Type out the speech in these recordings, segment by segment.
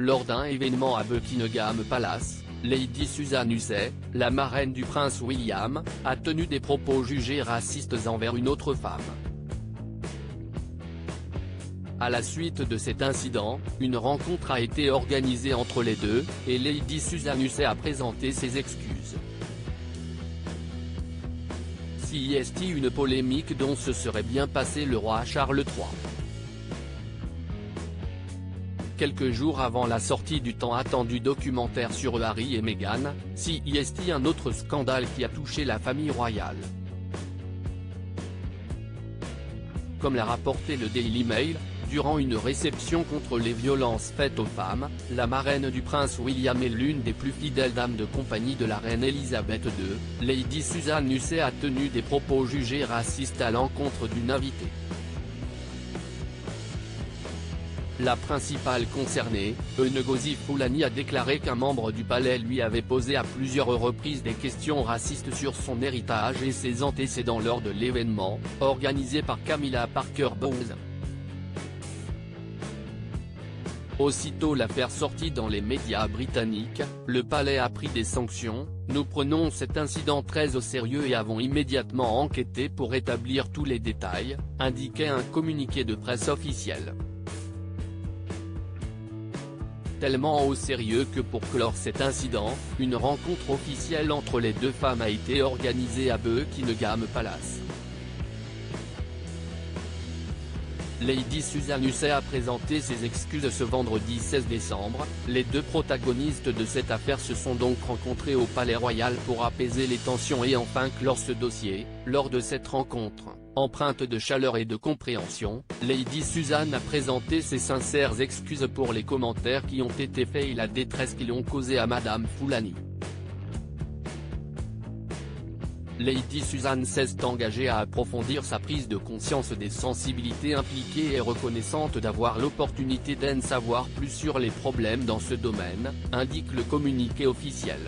Lors d'un événement à Buckingham Palace, Lady Susan Hussey, la marraine du prince William, a tenu des propos jugés racistes envers une autre femme. À la suite de cet incident, une rencontre a été organisée entre les deux, et Lady Susan Hussey a présenté ses excuses. CIST une polémique dont se serait bien passé le roi Charles III. Quelques jours avant la sortie du tant attendu documentaire sur Harry et Meghan, CIST un autre scandale qui a touché la famille royale. Comme l'a rapporté le Daily Mail, durant une réception contre les violences faites aux femmes, la marraine du prince William et l'une des plus fidèles dames de compagnie de la reine Elisabeth II, Lady Susan Hussey a tenu des propos jugés racistes à l'encontre d'une invitée. La principale concernée, Ngozi Fulani a déclaré qu'un membre du palais lui avait posé à plusieurs reprises des questions racistes sur son héritage et ses antécédents lors de l'événement, organisé par Camilla Parker Bowles. Aussitôt l'affaire sortie dans les médias britanniques, le palais a pris des sanctions. Nous prenons cet incident très au sérieux et avons immédiatement enquêté pour établir tous les détails, indiquait un communiqué de presse officiel. Tellement au sérieux que pour clore cet incident, une rencontre officielle entre les deux femmes a été organisée à Buckingham Palace. Lady Susan Hussey a présenté ses excuses ce vendredi 16 décembre, les deux protagonistes de cette affaire se sont donc rencontrés au Palais Royal pour apaiser les tensions et enfin clore ce dossier. Lors de cette rencontre, empreinte de chaleur et de compréhension, Lady Susan a présenté ses sincères excuses pour les commentaires qui ont été faits et la détresse qu'ils ont causée à Madame Fulani. Lady Susan s'est engagée à approfondir sa prise de conscience des sensibilités impliquées et est reconnaissante d'avoir l'opportunité d'en savoir plus sur les problèmes dans ce domaine, indique le communiqué officiel.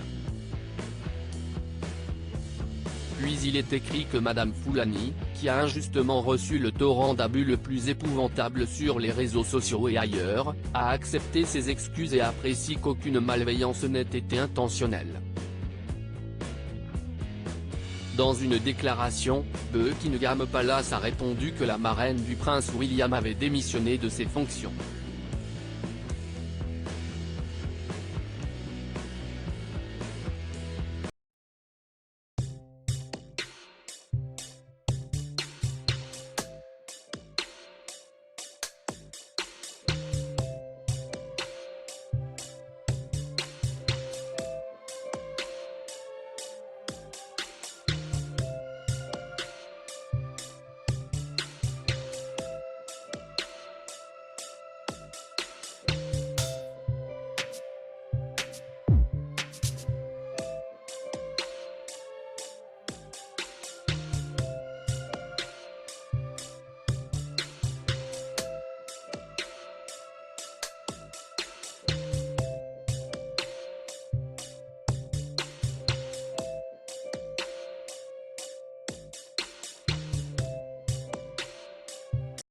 Puis il est écrit que Madame Fulani, qui a injustement reçu le torrent d'abus le plus épouvantable sur les réseaux sociaux et ailleurs, a accepté ses excuses et apprécie qu'aucune malveillance n'ait été intentionnelle. Dans une déclaration, Buckingham Palace a répondu que la marraine du prince William avait démissionné de ses fonctions.